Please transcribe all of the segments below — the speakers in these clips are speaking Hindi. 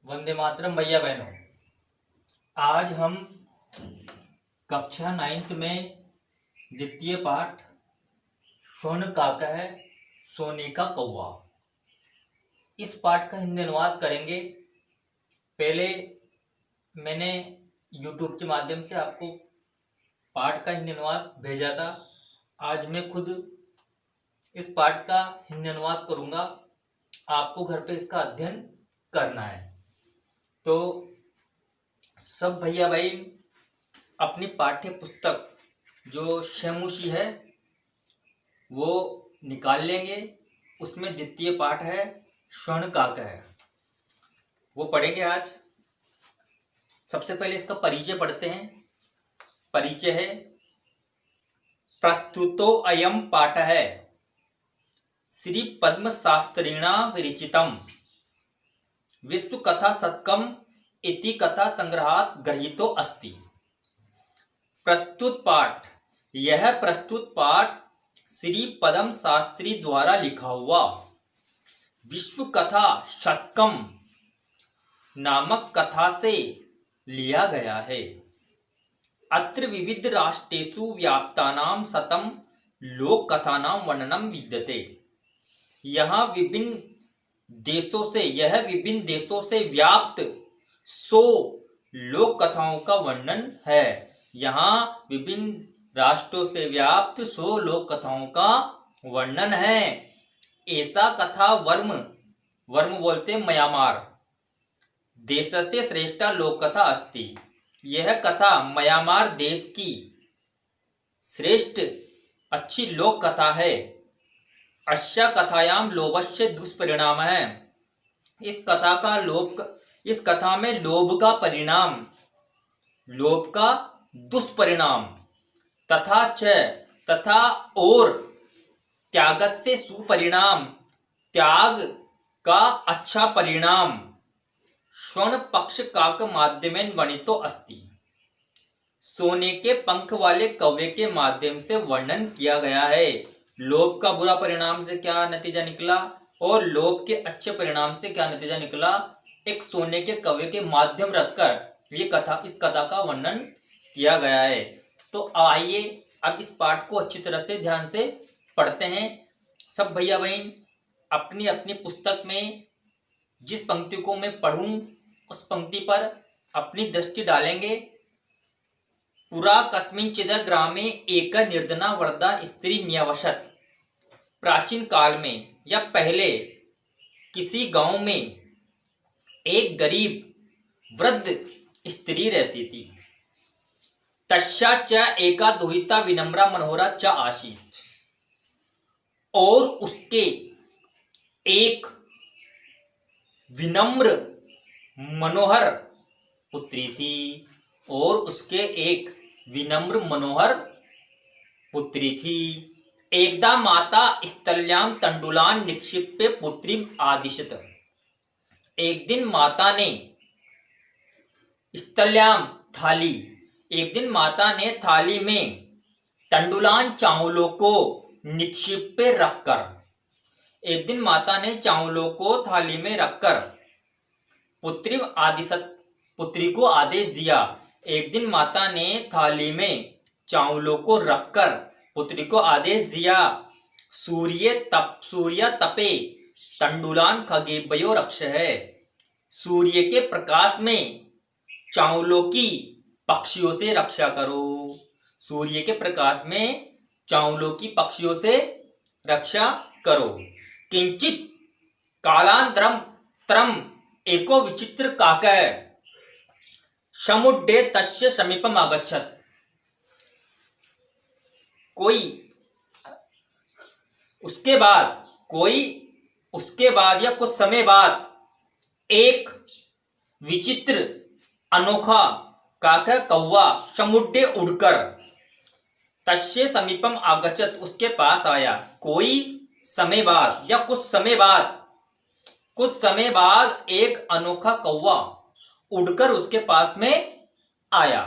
वंदे मातरम भैया बहनों। आज हम कक्षा 9th में द्वितीय पाठ स्वर्ण काका है सोने का कौवा, इस पाठ का हिंदी अनुवाद करेंगे। पहले मैंने YouTube के माध्यम से आपको पाठ का हिंदी अनुवाद भेजा था। आज मैं खुद इस पाठ का हिंदी अनुवाद करूंगा। आपको घर पे इसका अध्ययन करना है। तो सब भैया भाई अपनी पाठ्य पुस्तक जो शेमुशी है वो निकाल लेंगे। उसमें द्वितीय पाठ है स्वर्ण काका है, वो पढ़ेंगे आज। सबसे पहले इसका परिचय पढ़ते हैं। परिचय है, प्रस्तुतो अयम पाठ है श्री पद्म शास्त्रिणा विरचितम विश्व कथा शतकम इति कथा संग्रहात गृहीतो अस्ति। प्रस्तुत पाठ, यह प्रस्तुत पाठ श्री पद्म शास्त्री द्वारा लिखा हुआ विश्व कथा शतकम नामक कथा से लिया गया है। अत्र विविध राष्ट्रेषु व्याप्तानां शतम लोक कथानां वर्णनम विद्यते। यहाँ विभिन्न देशों से व्याप्त 100 लोक कथाओं का वर्णन है। यहाँ विभिन्न राष्ट्रों से व्याप्त 100 लोक कथाओं का वर्णन है। ऐसा कथा वर्म बोलते म्यांमार देशस्य श्रेष्ठा लोक कथा अस्ति। यह कथा म्यांमार देश की श्रेष्ठ अच्छी लोक कथा है। अस्या कथायाम लोभस्य दुष्परिणाम है। इस कथा में लोभ का दुष्परिणाम तथा और त्यागस्य सुपरिणाम, त्याग का अच्छा परिणाम स्वर्ण पक्ष काक माध्यमेन वर्णितो अस्ति। सोने के पंख वाले कौवे के माध्यम से वर्णन किया गया है। लोभ का बुरा परिणाम से क्या नतीजा निकला और लोभ के अच्छे परिणाम से क्या नतीजा निकला, एक सोने के कौवे के माध्यम रखकर इस कथा का वर्णन किया गया है। तो आइए अब इस पाठ को अच्छी तरह से ध्यान से पढ़ते हैं। सब भैया बहन अपनी अपनी पुस्तक में जिस पंक्ति को मैं पढ़ूं उस पंक्ति पर अपनी दृष्टि डालेंगे। पुरा कस्मिंचिद ग्रामे एक निर्धना वृद्धा स्त्री न्यवसत। प्राचीन काल में या पहले किसी गांव में एक गरीब वृद्ध स्त्री रहती थी। तस्या च एका दुहिता विनम्रा मनोहरा च आसीत। और उसके एक विनम्र मनोहर पुत्री थी। एकदा माता स्थल्याम तंडुलान निक्षिप्य पुत्री आदिशत। एक दिन माता ने थाली में तंडुलान चावलों को निक्षिप्य रखकर थाली में रखकर पुत्री को आदेश दिया। एक दिन माता ने थाली में चावलों को रखकर पुत्री को आदेश दिया, सूर्य तपे तंडुलान खगेभ्यो रक्ष है। सूर्य के प्रकाश में चावलों की पक्षियों से रक्षा करो। सूर्य के प्रकाश में चावलों की पक्षियों से रक्षा करो। किंचित कालांतरम एको विचित्र काकः समुड्डे तस्य समीपम आगच्छत। उसके बाद या कुछ समय बाद एक विचित्र अनोखा काका कौवा समुड्डे उड़कर तस्य समीपम आगच्छत उसके पास आया। कुछ समय बाद एक अनोखा कौवा उड़कर उसके पास में आया।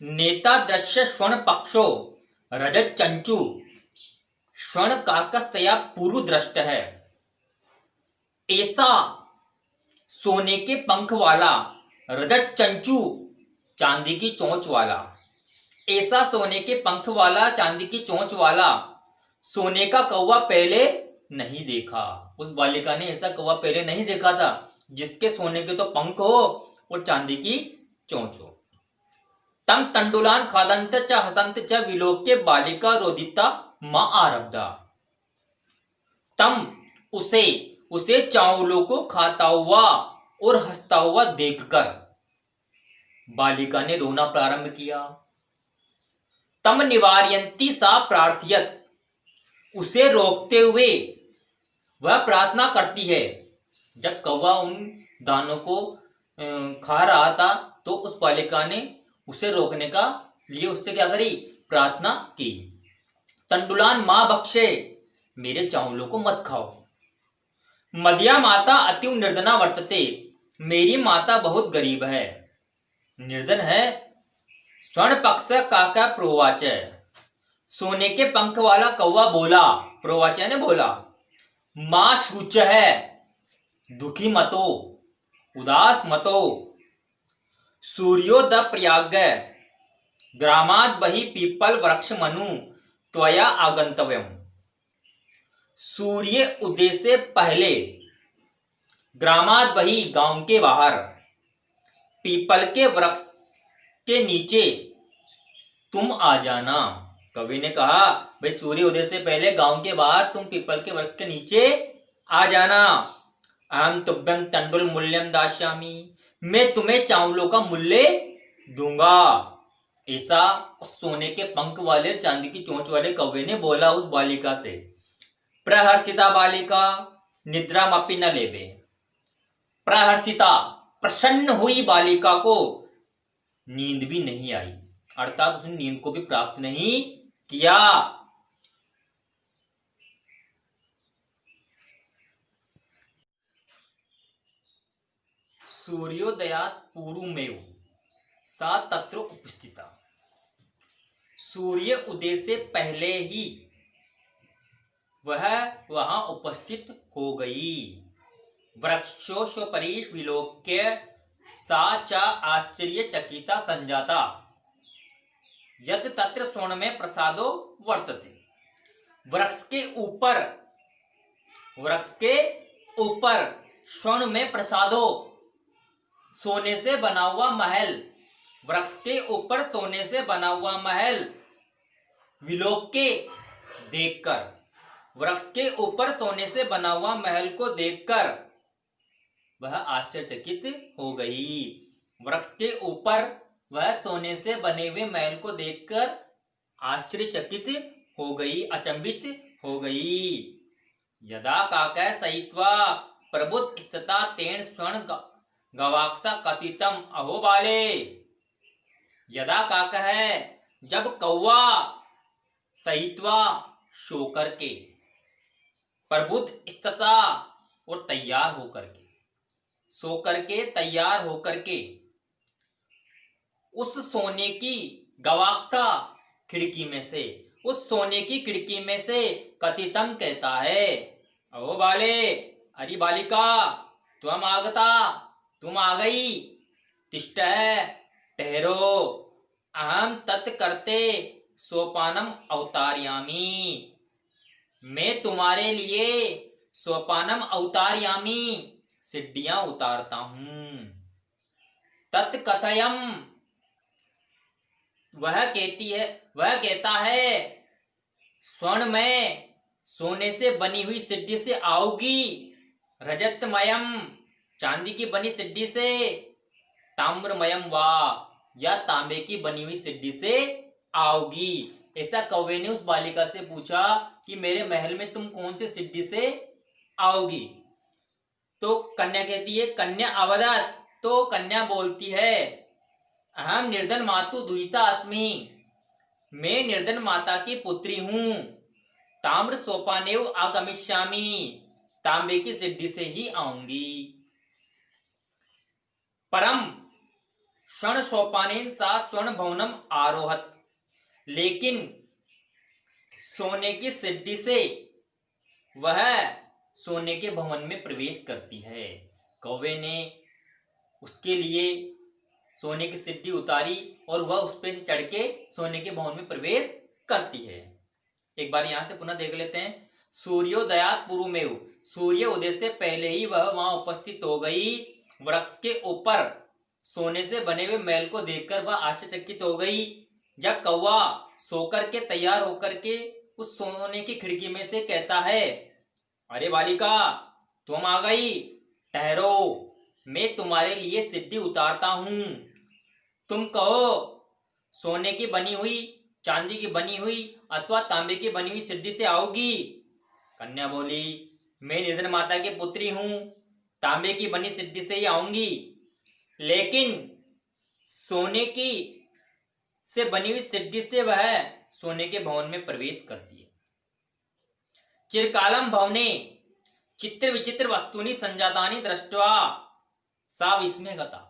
नेता दृश्य स्वर्ण पक्षो रजत चंचु स्वर्ण काकस्तया पूर्व दृष्ट है। ऐसा सोने के पंख वाला, रजत चंचू चांदी की चोंच वाला। ऐसा सोने के पंख वाला, चांदी की चोंच वाला सोने का कौवा पहले नहीं देखा। उस बालिका ने ऐसा कौवा पहले नहीं देखा था जिसके सोने के तो पंख हो और चांदी की चोंच हो। तम तंडुलान खादंत च हसंत च विलोक्य बालिका रोदिता मां आरब्धा। तम उसे चावलों को खाता हुआ और हंसता हुआ देखकर बालिका ने रोना प्रारंभ किया। तम निवार्यंती सा प्रार्थियत, उसे रोकते हुए वह प्रार्थना करती है। जब कौवा उन दानों को खा रहा था तो उस बालिका ने उसे रोकने का लिए उससे क्या करी, प्रार्थना की। तंडुलान मां बख्शे, मेरे चावलों को मत खाओ। मदिया माता अति निर्धना वर्तते, मेरी माता बहुत गरीब है, निर्धन है। स्वर्ण पक्ष काका प्रोवाच, सोने के पंख वाला कौवा बोला, प्रोवाच ने बोला, मां शूच है, दुखी मतो, उदास मतो। सूर्योदय प्रयाग ग्रामाद बही पीपल वृक्ष मनु त्वया आगंतव्यम। सूर्य उदय से पहले ग्रामाद बही, गांव के बाहर, पीपल के वृक्ष के नीचे तुम आ जाना। कवि ने कहा भाई सूर्य उदय से पहले गांव के बाहर तुम पीपल के वृक्ष के नीचे आ जाना। अहम तुभ्यम तंडुल मूल्यम दास्यामी, मैं तुम्हें चावलों का मूल्य दूंगा। ऐसा सोने के पंख वाले, चांदी की चोंच वाले कौवे ने बोला उस बालिका से। प्रहर्षिता बालिका निद्रामपि न लेबे, प्रहर्षिता प्रसन्न हुई बालिका को नींद भी नहीं आई, अर्थात उसने नींद को भी प्राप्त नहीं किया। सूर्योदयात पूर्वमेव सा तत्र उपस्थिता, सूर्य उदय से पहले ही वह वहां उपस्थित हो गई। वृक्षोपरीश विलोक्य सा च आश्चर्यचकिता संजाता, यत तत्र स्वर्ण में प्रसादो वर्तते। वृक्ष के ऊपर स्वर्ण में प्रसादो, सोने से बना हुआ महल, वृक्ष के ऊपर सोने से बना हुआ महल, विलोक्य देखकर, वृक्ष के ऊपर सोने से बना हुआ महल को देखकर वह आश्चर्यचकित हो गई। वृक्ष के ऊपर वह सोने से बने हुए महल को देखकर आश्चर्यचकित हो गई, अचंभित हो गई। यदा काका सहित्वा प्रबुद्ध स्थिता तेन स्वर्ण गवाक्षा कथितम अहो बाले। यदा काका है जब कौवा सहित्वा सो करके, प्रबुद्ध स्थिता और तैयार होकर के, सो करके तैयार होकर के उस सोने की गवाक्षा खिड़की में से, उस सोने की खिड़की में से कथितम कहता है, अहो बाले, अरे बालिका तुम आगता, तुम आ गई, तिष्ठ ठहरो, अहम तत् करते सोपानम अवतारयामी, मैं तुम्हारे लिए सोपानम अवतारयामी, सिड्डियां उतारता हूं। तत्कथयम, वह कहता है स्वर्ण में सोने से बनी हुई सिड्डी से आओगी, रजतमयम चांदी की बनी सिड्डी से, ताम्रमयम वा या तांबे की बनी हुई सिड्डी से आओगी। ऐसा कौवे ने उस बालिका से पूछा कि मेरे महल में तुम कौन से सिड्डी से आओगी। तो कन्या कहती है, कन्या अवदत, तो कन्या बोलती है, अहम निर्धन मातु दुहिता अस्मि, मैं निर्धन माता की पुत्री हूं, ताम्र सोपानेव आगमिष्यामि, तांबे की सिड्डी से ही आऊंगी। परम स्वर्ण सोपानेन सा स्वर्ण भवनम आरोहत, लेकिन सोने की सिड्डी से वह सोने के भवन में प्रवेश करती है। कौवे ने उसके लिए सोने की सीढ़ी उतारी और वह उस पे से चढ़ के सोने के भवन में प्रवेश करती है। एक बार यहां से पुनः देख लेते हैं। सूर्योदयात पूर्वमेव, सूर्य उदय से पहले ही वह वहां उपस्थित हो गई। वृक्ष के ऊपर सोने से बने हुए महल को देखकर वह आश्चर्यचकित हो गई। जब कौवा सोकर के तैयार होकर के उस सोने की खिड़की में से कहता है, अरे बालिका तुम आ गई, ठहरो, मैं तुम्हारे लिए सीढ़ी उतारता हूं। तुम कहो सोने की बनी हुई, चांदी की बनी हुई अथवा तांबे की बनी हुई सीढ़ी से आओगी? कन्या बोली, मैं निर्धन माता की पुत्री हूं, तांबे की बनी सीढ़ी से ही आऊंगी। लेकिन सोने की से बनी हुई सीढ़ी से वह सोने के भवन में प्रवेश करती है। चिरकालम भवने चित्र विचित्र वस्तुनि संजातानि दृष्ट्वा सा विस्मयगता।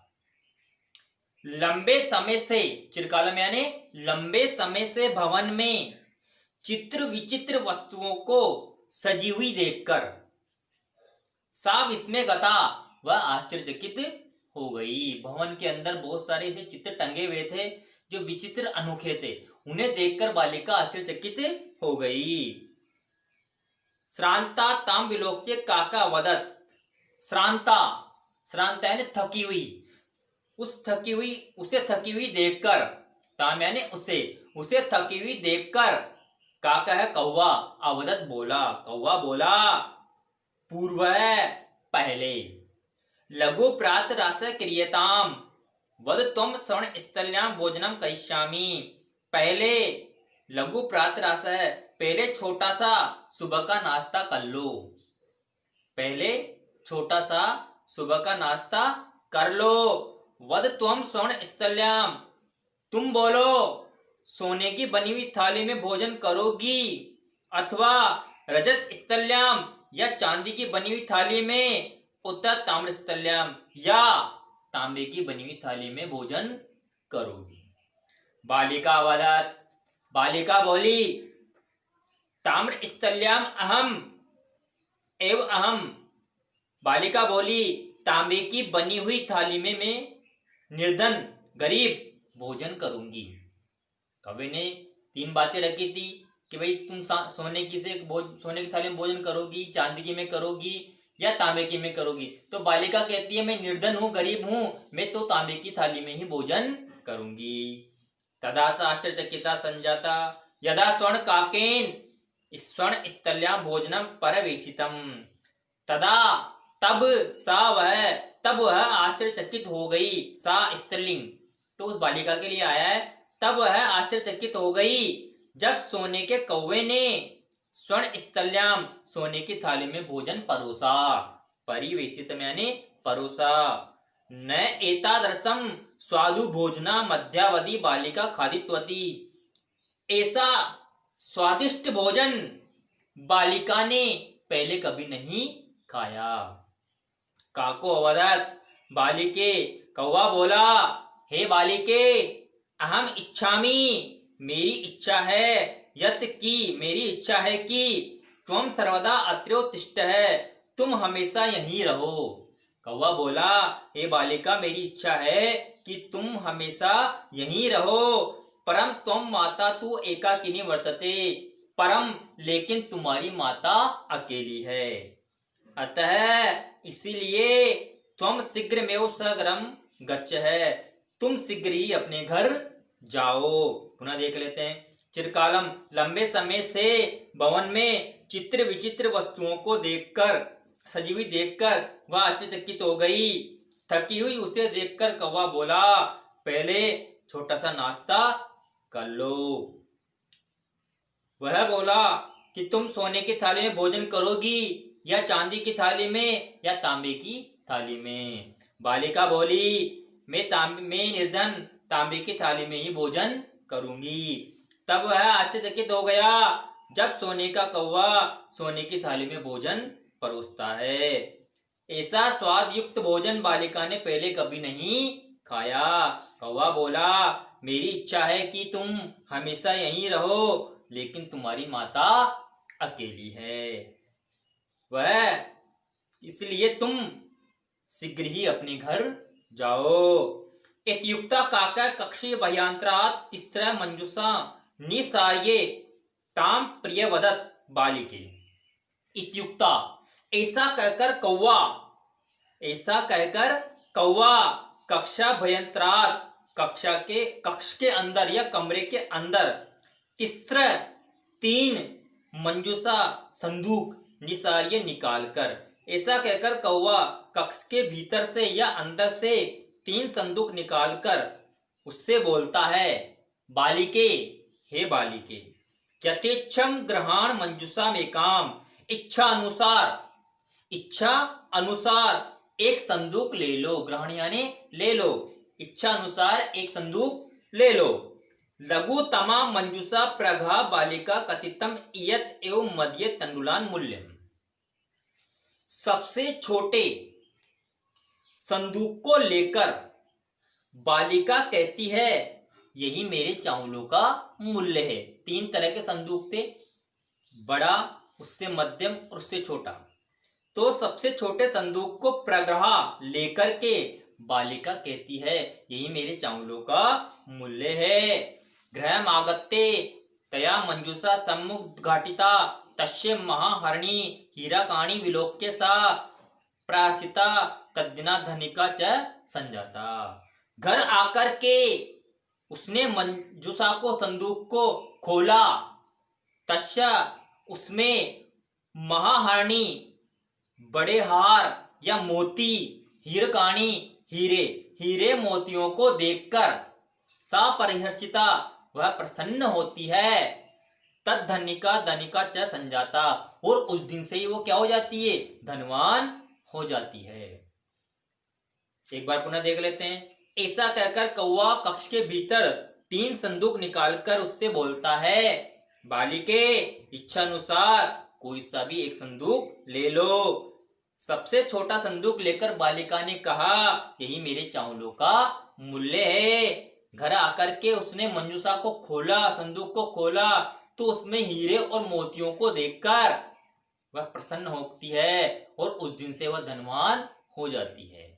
लंबे समय से, चिरकालम यानी लंबे समय से भवन में चित्र विचित्र वस्तुओं को सजी हुई देखकर सा विस्मयगता, वह आश्चर्यचकित हो गई। भवन के अंदर बहुत सारे ऐसे चित्र टंगे हुए थे जो विचित्र अनोखे थे, उन्हें देखकर बालिका आश्चर्यचकित हो गई। श्रांता ताम विलोक्य काका वदत। श्रांता, श्रांता यानी थकी हुई, उसे थकी हुई देखकर, ताम यानी उसे थकी हुई देखकर, काका है कौवा, अवदत बोला, कौवा बोला, पूर्व पहले, लघु प्रात रास क्रियताम वद तुम स्वर्ण स्थल्याम भोजनम करिष्यामि। पहले लघु प्रात रास है, पहले छोटा सा सुबह का नाश्ता कर लो, पहले छोटा सा सुबह का नाश्ता कर लो। वद तुम स्वर्ण स्थल्याम, तुम बोलो सोने की बनी हुई थाली में भोजन करोगी अथवा रजत स्थल्याम या चांदी की बनी हुई थाली में, उत्तर ताम्र स्थल्याम या तांबे की बनी हुई थाली में भोजन करोगी। बालिका वदत, बालिका बोली, ताम्र स्थल्याम अहम एव अहम। बालिका बोली, तांबे की बनी हुई थाली में मैं निर्धन गरीब भोजन करूंगी। कवि ने 3 बातें रखी थी कि भाई तुम सोने की थाली में भोजन करोगी, चांदी की में करोगी या तांबे की में करोगी। तो बालिका कहती है मैं निर्धन हूं, गरीब हूं, मैं तो तांबे की थाली में ही भोजन करूंगी। तदा सा आश्चर्यचकिता संजाता यदा स्वर्ण काकेन स्वर्ण स्थल्याम भोजनम परवेशितम। तदा तब वह आश्चर्यचकित हो गई। सा स्त्रीलिंग तो उस बालिका के लिए आया है। तब वह आश्चर्यचकित हो गई जब सोने के कौवे ने स्वर्ण स्थल्याम सोने की थाली में भोजन परोसा। परिवेशित यानी परोसा। न एतादृशम स्वादु भोजना मध्यावधि बालिका खादित्वती। ऐसा स्वादिष्ट भोजन बालिका ने पहले कभी नहीं खाया। काको अवदत, बालिके, कौवा बोला, हे बालिके, अहम इच्छामि, मेरी इच्छा है, यत की, मेरी इच्छा है कि तुम सर्वदा अत्रोत्तिष्ठ है, तुम हमेशा यहीं रहो। कौवा बोला, हे बालिका, मेरी इच्छा है कि तुम हमेशा यहीं रहो। परम त्वम माता तू एकाकिनी वर्तते। परम लेकिन तुम्हारी माता अकेली है। अतः इसीलिए त्वम शीघ्रमेव सगरम गच्छ है, तुम शीघ्र ही अपने घर जाओ। पुनः देख लेते हैं। चिरकालम लंबे समय से भवन में चित्र विचित्र वस्तुओं को देखकर, सजी हुई देखकर वह आश्चर्यचकित हो गई। थकी हुई उसे देखकर कौवा बोला, पहले छोटा सा नाश्ता कर लो। वह बोला कि तुम सोने की थाली में भोजन करोगी या चांदी की थाली में या तांबे की थाली में। बालिका बोली, मैं निर्धन तांबे की थाली में ही भोजन करूंगी। तब वह आश्चर्यचकित हो गया जब सोने का कौवा सोने की थाली में भोजन परोसता है। ऐसा स्वाद युक्त भोजन बालिका ने पहले कभी नहीं खाया। कौवा बोला, मेरी इच्छा है कि तुम हमेशा यहीं रहो, लेकिन तुम्हारी माता अकेली है। वह इसलिए तुम शीघ्र ही अपने घर जाओ। इत्युक्ता काका कक्षे भयांतरात् तिस्र मंजुषा निसार्ये ताम प्रियवदत् बालिके। इत्युक्ता ऐसा कहकर कौवा कक्षा भयंतरात कक्ष के अंदर या कमरे के अंदर तीसरा 3 मंजूषा संदूक निसारिये निकालकर, ऐसा कहकर कौवा कक्ष के भीतर से या अंदर से 3 संदूक निकालकर उससे बोलता है, बालिके, हे बालिके, यथेच्छम ग्रहण मंजूषा में काम, इच्छा अनुसार एक संदूक ले लो। ग्रहण यानी ले लो, इच्छा अनुसार एक संदूक ले लो। लघु तमा मंजूषा प्रघा बालिका कथितम इयत एवं मध्य तंडुलान मूल्यम। सबसे छोटे संदूक को लेकर बालिका कहती है, यही मेरे चावलों का मूल्य है। 3 तरह के संदूक थे, बड़ा, उससे मध्यम और उससे छोटा। तो सबसे छोटे संदूक को प्रग्रहा लेकर के बालिका कहती है, यही मेरे चावलों का मूल्य है। गृहम आगत्ते तया मंजूषा सम्मुद्घाटिता तस्य महाहरणी हीराकाणी विलोक्य सा प्रार्थिता तद्दिना धनिका च संजाता। घर आकर के उसने मंजूषा को संदूक को खोला, तस्य उसमें महाहरणी बड़े हार या मोती, हीरकाणी हीरे मोतियों को देखकर सा परिहर्षिता वह प्रसन्न होती है, तद धनिका च संजाता और उस दिन से ही वो क्या हो जाती है, धनवान हो जाती है। एक बार पुनः देख लेते हैं। ऐसा कहकर कौवा कक्ष के भीतर 3 संदूक निकालकर उससे बोलता है, बालिके, इच्छा अनुसार कोई सा भी एक संदूक ले लो। सबसे छोटा संदूक लेकर बालिका ने कहा, यही मेरे चावलों का मूल्य है। घर आकर के उसने मंजूषा को खोला, संदूक को खोला, तो उसमें हीरे और मोतियों को देखकर वह प्रसन्न होती है और उस दिन से वह धनवान हो जाती है।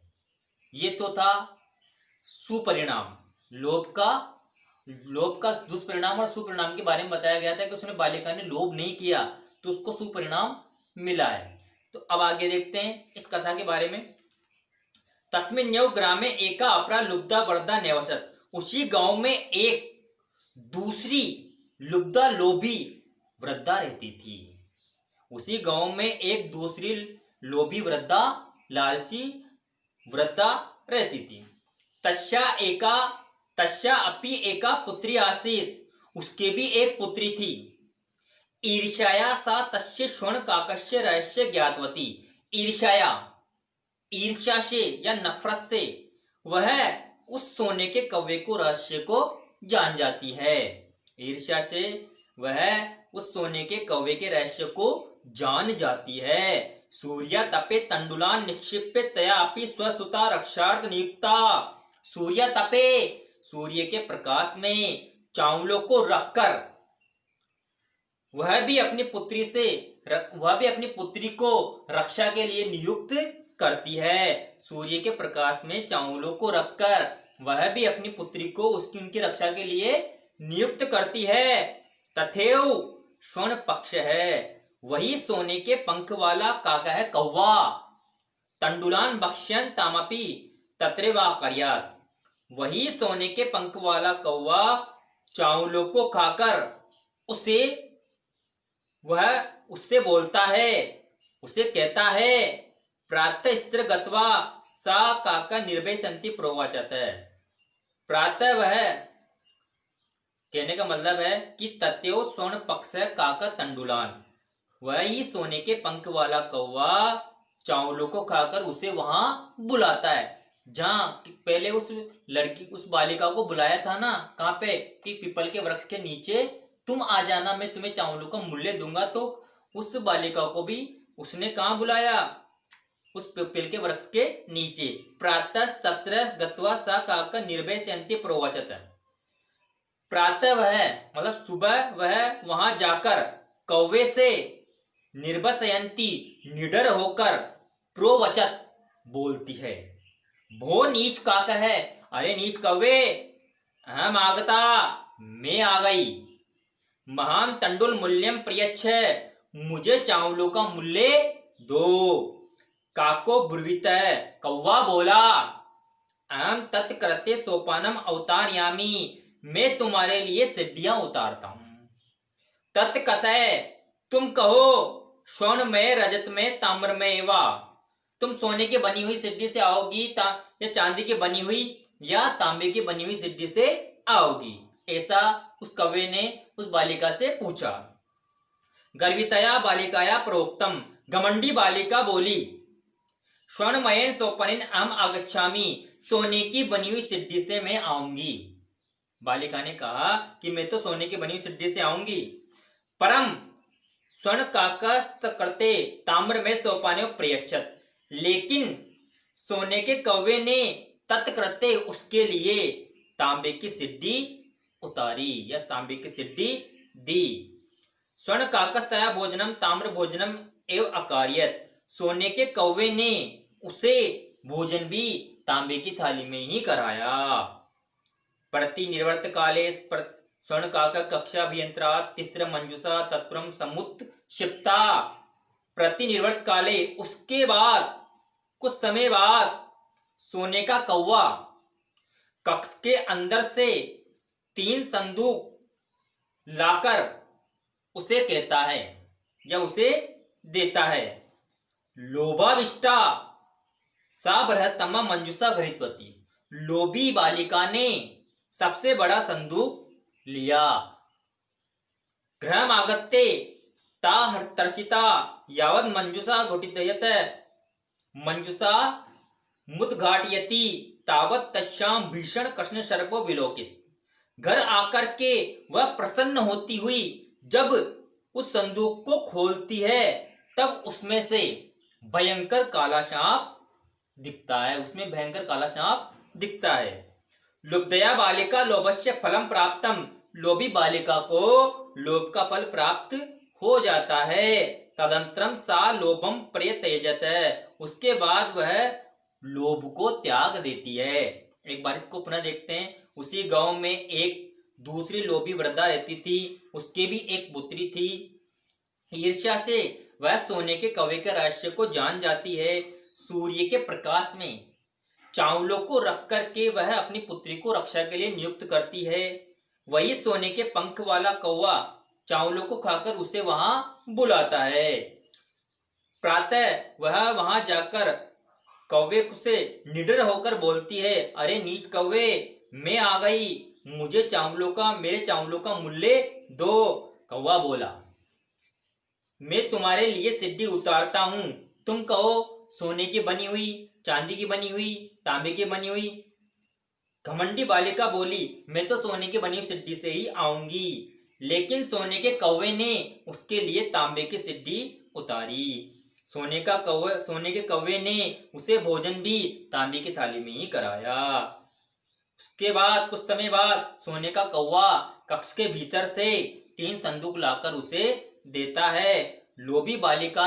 ये तो था सुपरिणाम। लोभ का दुष्परिणाम और सुपरिणाम के बारे में बताया गया था कि उसने बालिका ने लोभ नहीं किया तो उसको सुपरिणाम मिला है। तो अब आगे देखते हैं इस कथा के बारे में। तस्मिन्यौ ग्रामे एका अपरा लुब्धा वृद्धा निवसत। उसी गांव में एक दूसरी लुब्धा लोभी वृद्धा रहती थी। उसी गांव में एक दूसरी लोभी वृद्धा लालची वृद्धा रहती थी। तस्या अपि एका पुत्री आसीत। उसके भी एक पुत्री थी। ईर्ष्या सा तस्य स्वर्ण काकस्य रहस्य ज्ञातवती। ईर्ष्या से या नफरत से वह उस सोने के कौवे को रहस्य को जान जाती है। ईर्ष्या से वह उस सोने के कौवे के रहस्य को जान जाती है। सूर्य तपे तंडुलान निक्षिप्य तया अपि स्वसुता रक्षार्थ नियुक्ता। सूर्य तपे, सूर्य के प्रकाश में चावलों को रखकर वह भी अपनी पुत्री को रक्षा के लिए नियुक्त करती है। सूर्य के प्रकाश में चावलों को रखकर वह भी अपनी पुत्री को उनकी रक्षा के लिए नियुक्त करती है। तथैव स्वर्ण पक्ष है, वही सोने के पंख वाला काका है कौवा। तंडुलान भक्ष्यन तामपि तत्रैवाकर्यात्। वही सोने के पंख वाला कौवा चावलों को खाकर उससे बोलता है, उसे कहता है, प्रातः स्त्र गत्वा सा काका निर्भय संति प्रोवाचत है। प्रातः वह कहने का मतलब है कि तत्यो स्वर्ण पक्ष है काका तंडुलान। वही सोने के पंख वाला कौवा चावलों को खाकर उसे वहां बुलाता है, जहां पहले उस बालिका को बुलाया था ना, कहाँ पे, कि पीपल के वृक्ष के नीचे तुम आ जाना, मैं तुम्हें चावलों का मूल्य दूंगा। तो उस बालिका को भी उसने कहाँ बुलाया, उस पीपल के वृक्ष के नीचे। प्रातः तत्र गत्वा सा काका निर्भय से अंत्य प्रोवाचत। प्रातः वह मतलब सुबह वह वहां जाकर कौवे से निर्वसयंती निडर होकर प्रोवचत बोलती है। भो नीच काक है, अरे नीच कौवे, अहम आगता, मैं आ गई। महाम तंडुल मूल्यम प्रियच्छ, मुझे चावलों का मूल्य दो। काको ब्रुवीत, कौवा बोला, अहम तत्कृत्य सोपानम अवतारयामी, मैं तुम्हारे लिए सिद्धियां उतारता हूं। तत्कथय, तुम कहो, स्वर्णमय रजतमय ताम्रमय वा, तुम सोने की बनी हुई सिद्धि से आओगी या चांदी की बनी हुई या तांबे की बनी हुई सिद्धि से आओगी, ऐसा उस कवि ने उस बालिका से पूछा। गर्वितया बालिकाया प्रोक्तम, घमंडी बालिका बोली, स्वर्णमयन सोपनिन अहम आगच्छामि, सोने की बनी हुई सिद्धि से मैं आऊंगी। बालिका ने कहा कि मैं तो सोने की बनी हुई सिद्धि से आऊंगी। परम स्वर्ण काकस्त करते ताम्र में सोपाने प्रयच्छत, लेकिन सोने के कौवे ने तत्कृत्य उसके लिए तांबे की सिद्धि उतारी या तांबे की सिद्धि दी। स्वर्ण काकस्तया भोजनम ताम्र भोजनम एव अकार्यत, सोने के कौवे ने उसे भोजन भी तांबे की थाली में ही कराया। प्रतिनिवर्त काले स्वर्ण काका कक्षा अभियंत्रा तिस्र मंजुषा तत्परम समुत क्षिप्ता, प्रतिनिवर्त काले उसके बाद कुछ समय बाद सोने का कौवा कक्ष के अंदर से 3 संदूक लाकर उसे कहता है या उसे देता है। लोभाविष्टा सा बृहत्तमा मंजुषा घृतवती, लोभी बालिका ने सबसे बड़ा संदूक लिया। गृहमागत्ते ता हर्षिता यावत् मंजुषा घोटितयत, मंजुषा मुद्घाटयति तावत् तस्याम भीषण कृष्ण सर्पो विलोकित, घर आकर के वह प्रसन्न होती हुई जब उस संदूक को खोलती है तब उसमें से भयंकर काला सांप दिखता है, उसमें भयंकर काला सांप दिखता है। लुब्धया बालिका लोभस्य फलम प्राप्तम, लोभी बालिका को लोभ का फल प्राप्त हो जाता है। तदंतरम सा लोभम प्रत्यजत, उसके बाद वह लोभ को त्याग देती है। एक बार इसको पुनः देखते हैं। उसी गांव में एक दूसरी लोभी वृद्धा रहती थी, उसकी भी एक पुत्री थी। ईर्ष्या से वह सोने के कौवे के रहस्य को जान जाती है। सूर्य के प्रकाश में चावलों को रख करके वह अपनी पुत्री को रक्षा के लिए नियुक्त करती है। वही सोने के पंख वाला कौवा चावलों को खाकर उसे वहां बुलाता है। प्रातः वह वहां जाकर कौवे से निडर होकर बोलती है, अरे नीच कौवे, मैं आ गई, मुझे मेरे चावलों का मूल्य दो। कौवा बोला, मैं तुम्हारे लिए सिद्धि उतारता हूं, तुम कहो सोने की बनी हुई, चांदी की बनी हुई, तांबे की बनी हुई। घमंडी बालिका बोली, मैं तो सोने की बनी हुई सिद्धि से ही आऊंगी, लेकिन सोने के कौवे ने उसके लिए तांबे की सिद्धि उतारी। सोने के कौवे ने उसे भोजन भी तांबे की थाली में ही कराया। उसके बाद कुछ समय बाद सोने का कौवा कक्ष के भीतर से 3 संदूक लाकर उसे देता है। लोभी बालिका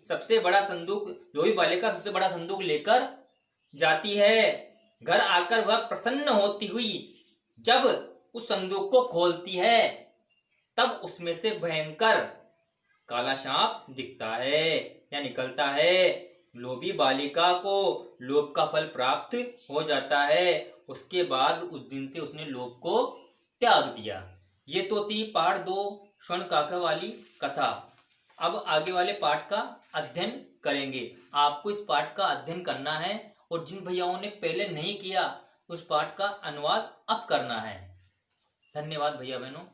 सबसे बड़ा संदूक लेकर जाती है। घर आकर वह प्रसन्न होती हुई जब उस संदूक को खोलती है तब उसमें से भयंकर काला सांप दिखता है या निकलता है। लोभी बालिका को लोभ का फल प्राप्त हो जाता है। उसके बाद उस दिन से उसने लोभ को त्याग दिया। ये तो थी पार्ट 2 स्वर्ण काका वाली कथा। अब आगे वाले पार्ट का अध्ययन करेंगे। आपको इस पार्ट का अध्ययन करना है और जिन भैयाओं ने पहले नहीं किया उस पार्ट का अनुवाद अब करना है। धन्यवाद भैया बहनों।